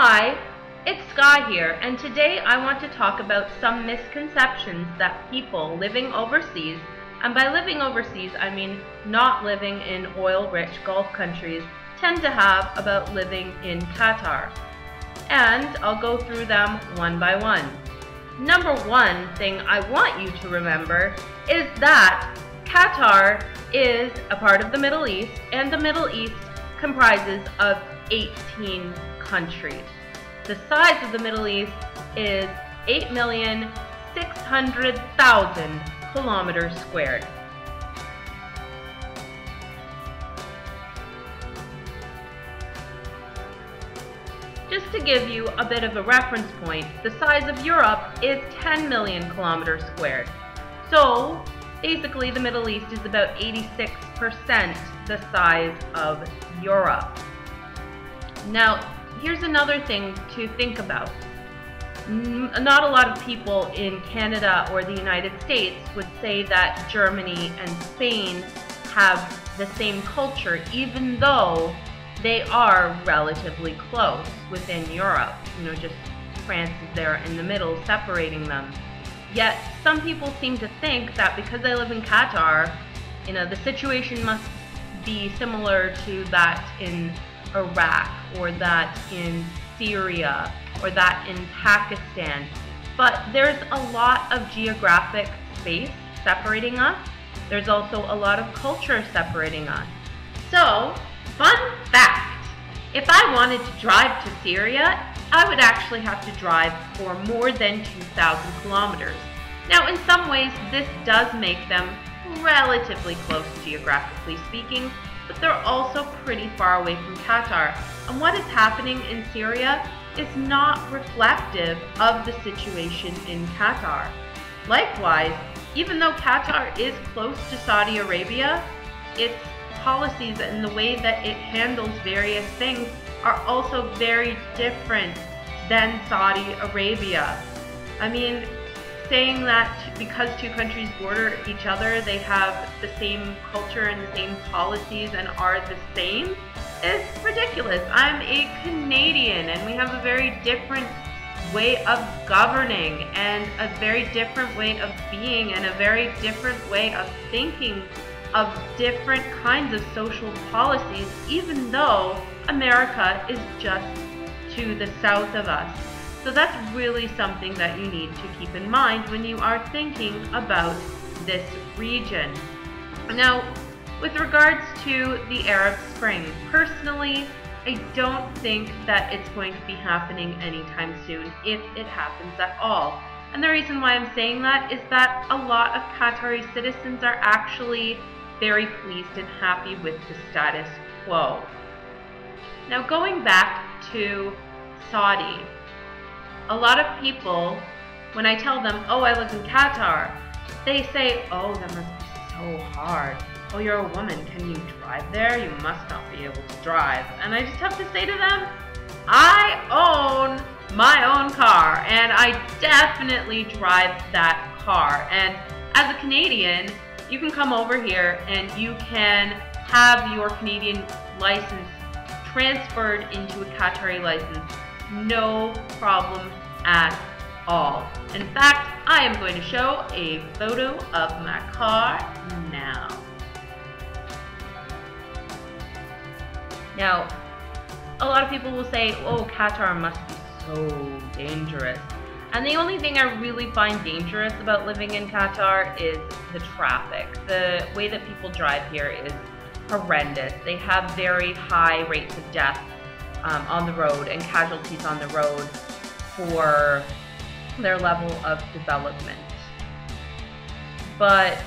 Hi, it's Sky here, and today I want to talk about some misconceptions that people living overseas, and by living overseas I mean not living in oil-rich Gulf countries, tend to have about living in Qatar. And I'll go through them one by one. Number one thing I want you to remember is that Qatar is a part of the Middle East, and the Middle East comprises of 18 countries. The size of the Middle East is 8,600,000 kilometers squared. Just to give you a bit of a reference point, the size of Europe is 10 million kilometers squared. So basically the Middle East is about 86% the size of Europe. Now, here's another thing to think about. Not a lot of people in Canada or the United States would say that Germany and Spain have the same culture, even though they are relatively close within Europe. You know, just France is there in the middle, separating them. Yet, some people seem to think that because they live in Qatar, you know, the situation must be similar to that in Iraq, or that in Syria, or that in Pakistan. But there's a lot of geographic space separating us. There's also a lot of culture separating us. So, fun fact, if I wanted to drive to Syria, I would actually have to drive for more than 2,000 kilometers. Now, in some ways, this does make them relatively close geographically speaking, but they're also pretty far away from Qatar. And what is happening in Syria is not reflective of the situation in Qatar. Likewise, even though Qatar is close to Saudi Arabia, its policies and the way that it handles various things are also very different than Saudi Arabia. I mean, saying that because two countries border each other, they have the same culture and the same policies and are the same is ridiculous. I'm a Canadian, and we have a very different way of governing, and a very different way of being, and a very different way of thinking of different kinds of social policies, even though America is just to the south of us. So that's really something that you need to keep in mind when you are thinking about this region. Now, with regards to the Arab Spring, personally, I don't think that it's going to be happening anytime soon, if it happens at all. And the reason why I'm saying that is that a lot of Qatari citizens are actually very pleased and happy with the status quo. Now, going back to Saudi, a lot of people, when I tell them, oh, I live in Qatar, they say, oh, that must be so hard. Oh, you're a woman, can you drive there? You must not be able to drive. And I just have to say to them, I own my own car, and I definitely drive that car. And as a Canadian, you can come over here and you can have your Canadian license transferred into a Qatari license. No problem at all. In fact, I am going to show a photo of my car now. Now, a lot of people will say, oh, Qatar must be so dangerous. And the only thing I really find dangerous about living in Qatar is the traffic. The way that people drive here is horrendous. They have very high rates of death on the road and casualties on the road for their level of development. But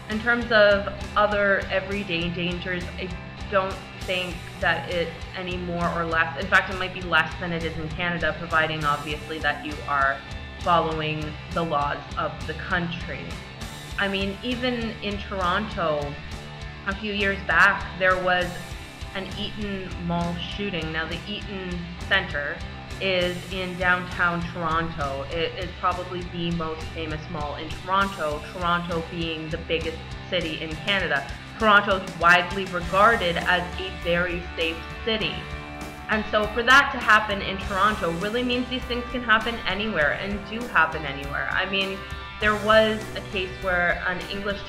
in terms of other everyday dangers, I don't think that it's any more or less. In fact, it might be less than it is in Canada, providing obviously that you are following the laws of the country. I mean, even in Toronto, a few years back, there was an Eaton Mall shooting. Now, the Eaton Centre is in downtown Toronto. It is probably the most famous mall in Toronto, Toronto being the biggest city in Canada. Toronto is widely regarded as a very safe city. And so for that to happen in Toronto really means these things can happen anywhere and do happen anywhere. I mean, there was a case where an English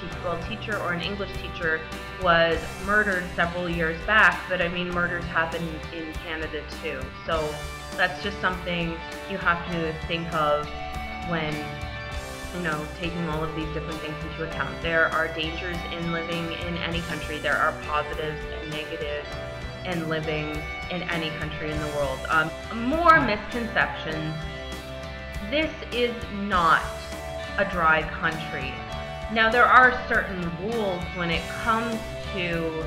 teacher or an English teacher was murdered several years back, but I mean, murders happen in Canada too. So that's just something you have to think of when, you know, taking all of these different things into account. There are dangers in living in any country. There are positives and negatives in living in any country in the world. More misconceptions. This is not a dry country. Now, there are certain rules when it comes to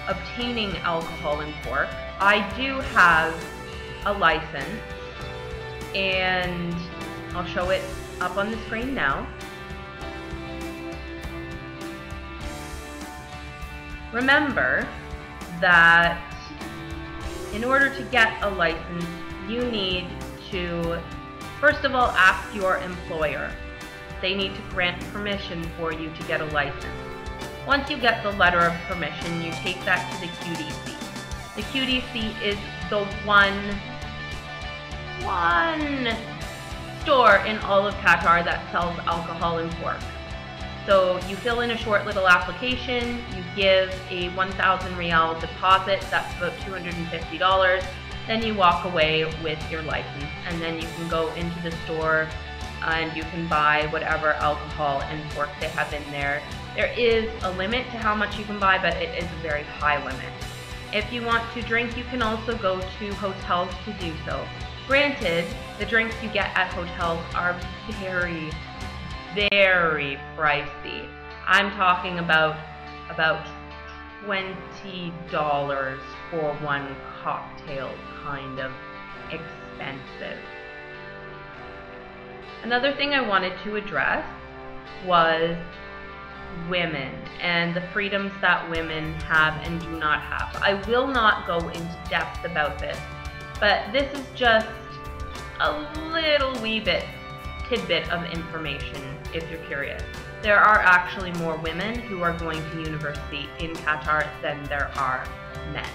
obtaining alcohol and pork. I do have a license, and I'll show it up on the screen now. Remember that in order to get a license, you need to, first of all, ask your employer. They need to grant permission for you to get a license. Once you get the letter of permission, you take that to the QDC. The QDC is the one store in all of Qatar that sells alcohol and pork. So you fill in a short little application, you give a 1,000 rial deposit, that's about $250, then you walk away with your license, and then you can go into the store and you can buy whatever alcohol and pork they have in there. There is a limit to how much you can buy, but it is a very high limit. If you want to drink, you can also go to hotels to do so. Granted, the drinks you get at hotels are very, very pricey. I'm talking about $20 for one cocktail, kind of expensive. Another thing I wanted to address was women and the freedoms that women have and do not have. I will not go into depth about this, but this is just a little wee tidbit of information if you're curious. There are actually more women who are going to university in Qatar than there are men.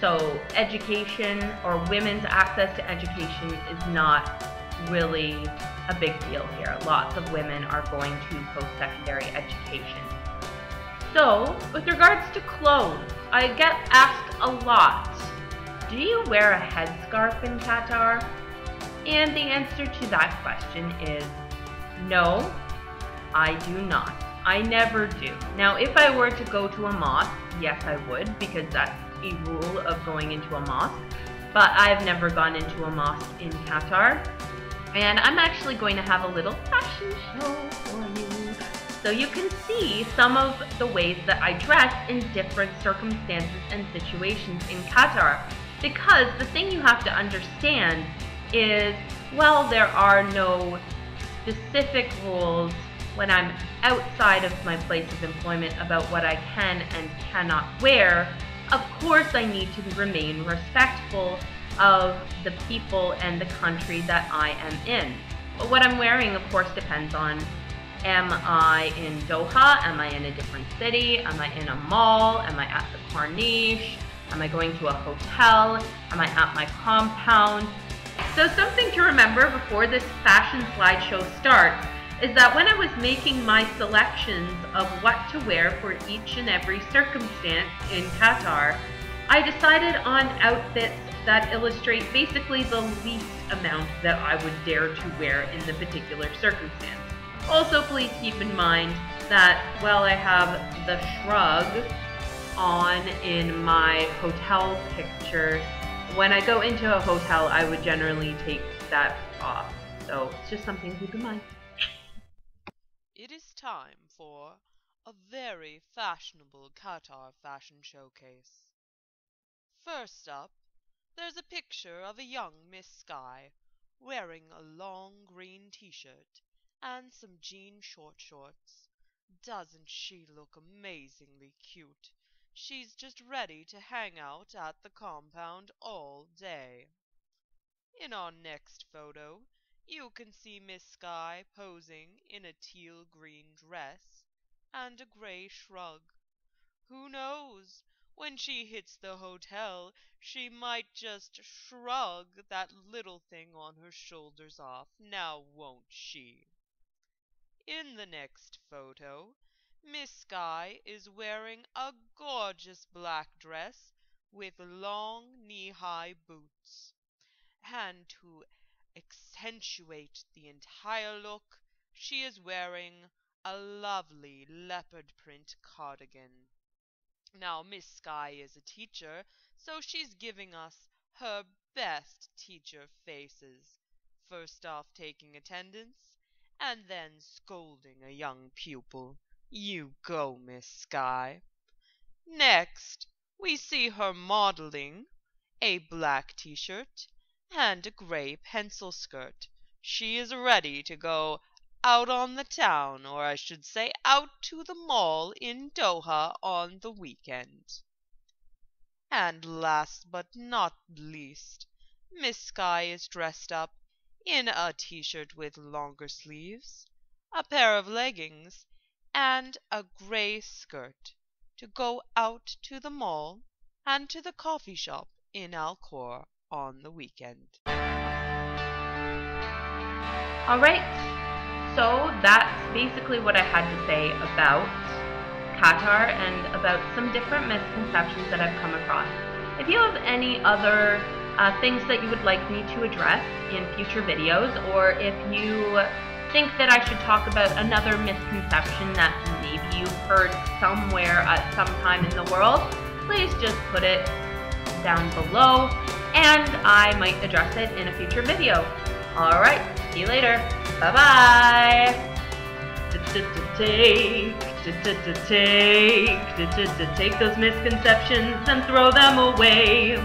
So education, or women's access to education, is not really a big deal here. Lots of women are going to post-secondary education. So, with regards to clothes, I get asked a lot, do you wear a headscarf in Qatar? And the answer to that question is no, I do not. I never do. Now, if I were to go to a mosque, yes, I would, because that's a rule of going into a mosque. But I've never gone into a mosque in Qatar. And I'm actually going to have a little fashion show for you, so you can see some of the ways that I dress in different circumstances and situations in Qatar. Because the thing you have to understand is, well, there are no specific rules when I'm outside of my place of employment about what I can and cannot wear. Of course, I need to remain respectful of the people and the country that I am in. But what I'm wearing, of course, depends on, am I in Doha? Am I in a different city? Am I in a mall? Am I at the Corniche? Am I going to a hotel? Am I at my compound? So something to remember before this fashion slideshow starts is that when I was making my selections of what to wear for each and every circumstance in Qatar, I decided on outfits that illustrate basically the least amount that I would dare to wear in the particular circumstance. Also, please keep in mind that while I have the shrug on in my hotel picture, when I go into a hotel, I would generally take that off. So it's just something to keep in mind. It is time for a very fashionable Qatar fashion showcase. First up, there's a picture of a young Miss Sky wearing a long green t-shirt and some jean short shorts. Doesn't she look amazingly cute? She's just ready to hang out at the compound all day. In our next photo, you can see Miss Sky posing in a teal green dress and a gray shrug. Who knows When she hits the hotel, she might just shrug that little thing on her shoulders off, now won't she? In the next photo, Miss Sky is wearing a gorgeous black dress with long knee-high boots. And to accentuate the entire look, she is wearing a lovely leopard print cardigan. Now, Miss Sky is a teacher, so she's giving us her best teacher faces. First off taking attendance, and then scolding a young pupil. You go, Miss Sky. Next, we see her modeling a black t-shirt and a gray pencil skirt. She is ready to go out on the town, or I should say out to the mall in Doha on the weekend. And last but not least, Miss Sky is dressed up in a t-shirt with longer sleeves, a pair of leggings, and a gray skirt to go out to the mall and to the coffee shop in Alcor on the weekend. Alright, so that's basically what I had to say about Qatar and about some different misconceptions that I've come across. If you have any other things that you would like me to address in future videos, or if you think that I should talk about another misconception that maybe you've heard somewhere at some time in the world, please just put it down below and I might address it in a future video. Alright, see you later. Bye-bye. Take those misconceptions and throw them away.